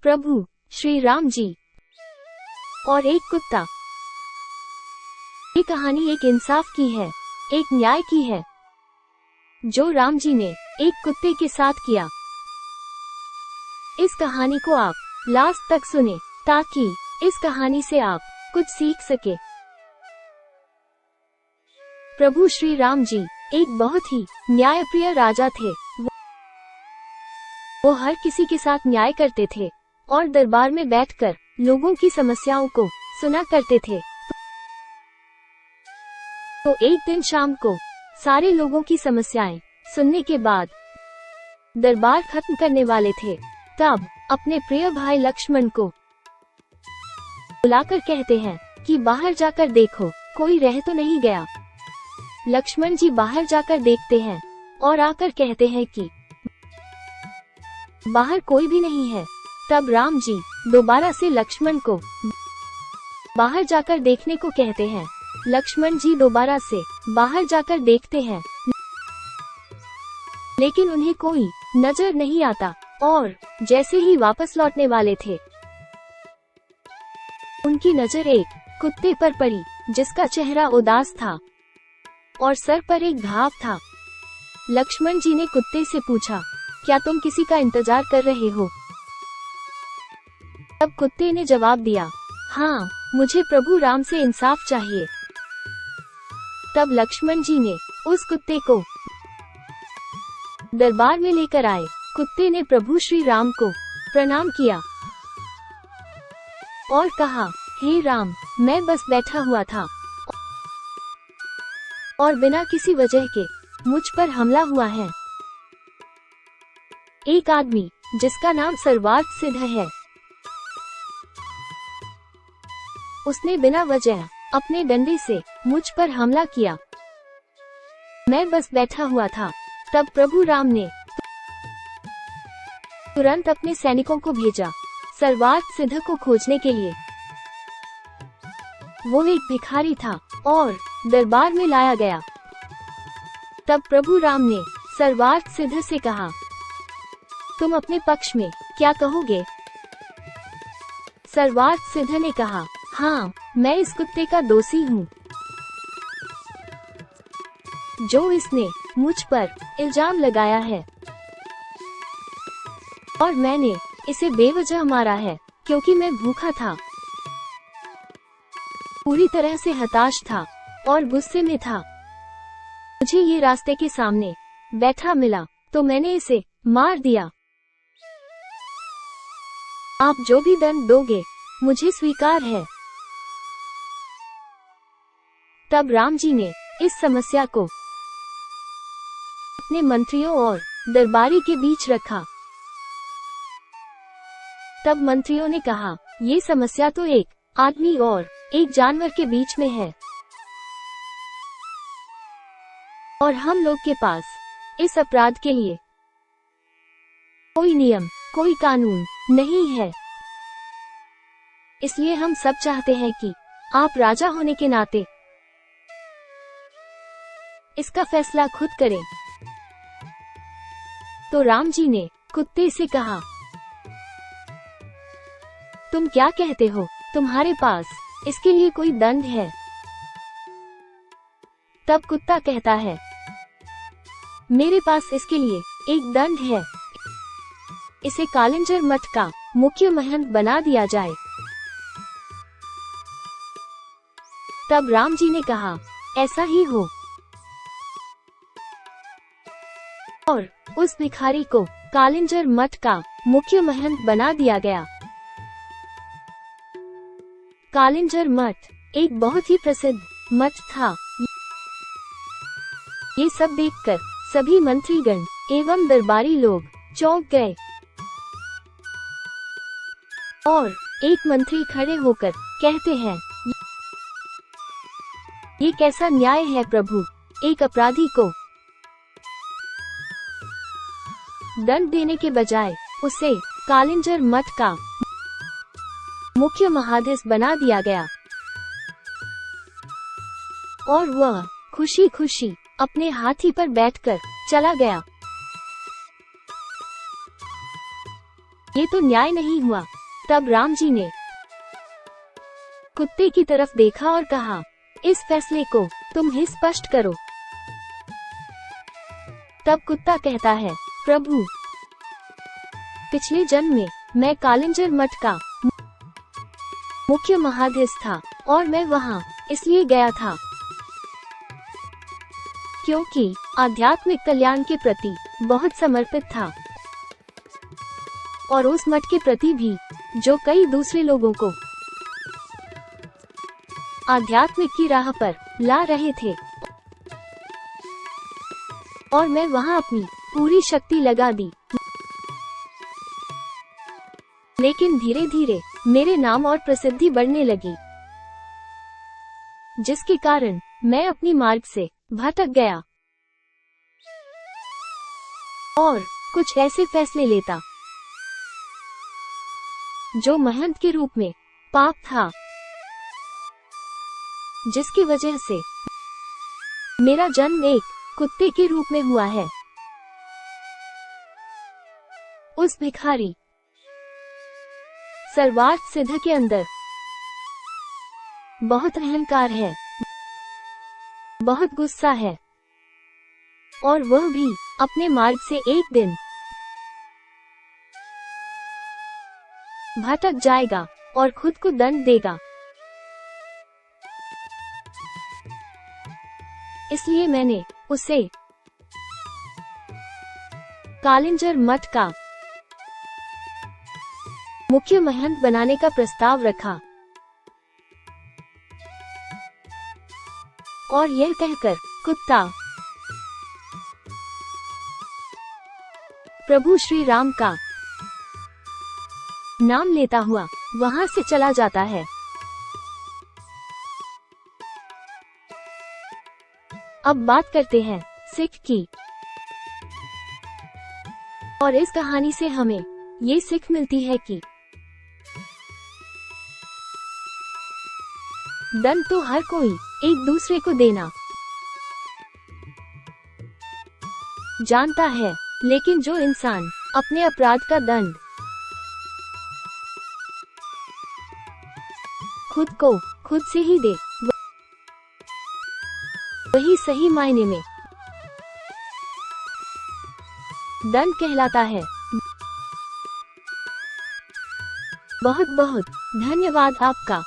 प्रभु श्री राम जी और एक कुत्ता। ये कहानी एक इंसाफ की है, एक न्याय की है, जो राम जी ने एक कुत्ते के साथ किया। इस कहानी को आप लास्ट तक सुने ताकि इस कहानी से आप कुछ सीख सके। प्रभु श्री राम जी एक बहुत ही न्यायप्रिय राजा थे। वो हर किसी के साथ न्याय करते थे और दरबार में बैठकर लोगों की समस्याओं को सुना करते थे। तो एक दिन शाम को सारे लोगों की समस्याएं सुनने के बाद दरबार खत्म करने वाले थे, तब अपने प्रिय भाई लक्ष्मण को बुलाकर कहते हैं कि बाहर जाकर देखो, कोई रह तो नहीं गया। लक्ष्मण जी बाहर जाकर देखते हैं और आकर कहते हैं कि बाहर कोई भी नहीं है। तब राम जी दोबारा से लक्ष्मण को बाहर जाकर देखने को कहते हैं। लक्ष्मण जी दोबारा से बाहर जाकर देखते हैं, लेकिन उन्हें कोई नजर नहीं आता और जैसे ही वापस लौटने वाले थे, उनकी नजर एक कुत्ते पर पड़ी, जिसका चेहरा उदास था और सर पर एक घाव था। लक्ष्मण जी ने कुत्ते से पूछा, क्या तुम किसी का इंतजार कर रहे हो? तब कुत्ते ने जवाब दिया, हाँ, मुझे प्रभु राम से इंसाफ चाहिए। तब लक्ष्मण जी ने उस कुत्ते को दरबार में लेकर आए। कुत्ते ने प्रभु श्री राम को प्रणाम किया और कहा, हे राम, मैं बस बैठा हुआ था और बिना किसी वजह के मुझ पर हमला हुआ है। एक आदमी जिसका नाम सर्वार्थ सिद्ध है, उसने बिना वजह अपने डंडे से मुझ पर हमला किया। मैं बस बैठा हुआ था। तब प्रभु राम ने तुरंत अपने सैनिकों को भेजा सर्वार्थ सिद्ध को खोजने के लिए। वो एक भिखारी था और दरबार में लाया गया। तब प्रभु राम ने सर्वार्थ सिद्ध से कहा, तुम अपने पक्ष में क्या कहोगे? सर्वार्थ सिद्ध ने कहा, हाँ, मैं इस कुत्ते का दोषी हूँ, जो इसने मुझ पर इल्जाम लगाया है, और मैंने इसे बेवजह मारा है क्योंकि मैं भूखा था, पूरी तरह से हताश था और गुस्से में था। मुझे ये रास्ते के सामने बैठा मिला तो मैंने इसे मार दिया। आप जो भी दंड दोगे मुझे स्वीकार है। तब राम जी ने इस समस्या को अपने मंत्रियों और दरबारी के बीच रखा। तब मंत्रियों ने कहा, ये समस्या तो एक आदमी और एक जानवर के बीच में है और हम लोग के पास इस अपराध के लिए कोई नियम, कोई कानून नहीं है। इसलिए हम सब चाहते हैं कि आप राजा होने के नाते इसका फैसला खुद करें। तो राम जी ने कुत्ते से कहा, तुम क्या कहते हो? तुम्हारे पास इसके लिए कोई दंड है? तब कुत्ता कहता है, मेरे पास इसके लिए एक दंड है। इसे कालिंजर मठ का मुख्य महंत बना दिया जाए। तब राम जी ने कहा, ऐसा ही हो। और उस भिखारी को कालिंजर मठ का मुख्य महंत बना दिया गया। कालिंजर मठ एक बहुत ही प्रसिद्ध मठ था। ये सब देखकर सभी मंत्रीगण एवं दरबारी लोग चौंक गए और एक मंत्री खड़े होकर कहते हैं, ये कैसा न्याय है प्रभु? एक अपराधी को दंड देने के बजाय उसे कालिंजर मठ का मुख्य महाधीश बना दिया गया और वह खुशी खुशी अपने हाथी पर बैठकर चला गया। ये तो न्याय नहीं हुआ। तब राम जी ने कुत्ते की तरफ देखा और कहा, इस फैसले को तुम ही स्पष्ट करो। तब कुत्ता कहता है, प्रभु, पिछले जन्म में मैं कालिंजर मठ का मुख्य महाधीश था और मैं वहाँ इसलिए गया था क्योंकि आध्यात्मिक कल्याण के प्रति बहुत समर्पित था और उस मठ के प्रति भी जो कई दूसरे लोगों को आध्यात्मिक की राह पर ला रहे थे, और मैं वहां अपनी पूरी शक्ति लगा दी। लेकिन धीरे धीरे मेरे नाम और प्रसिद्धि बढ़ने लगी, जिसके कारण मैं अपनी मार्ग से भटक गया और कुछ ऐसे फैसले लेता जो महंत के रूप में पाप था, जिसकी वजह से मेरा जन्म एक कुत्ते के रूप में हुआ है। उस भिखारी सर्वार्थ सिद्ध के अंदर बहुत अहंकार है, बहुत गुस्सा है, और वह भी अपने मार्ग से एक दिन भटक जाएगा और खुद को दंड देगा। इसलिए मैंने उसे कालिंजर मठ का मुख्य महंत बनाने का प्रस्ताव रखा और यह कहकर कुत्ता प्रभु श्री राम का नाम लेता हुआ वहां से चला जाता है। अब बात करते हैं सिख की, और इस कहानी से हमें ये सीख मिलती है कि दंड तो हर कोई एक दूसरे को देना जानता है, लेकिन जो इंसान अपने अपराध का दंड खुद को खुद से ही दे, वही सही मायने में दंड कहलाता है। बहुत बहुत धन्यवाद आपका।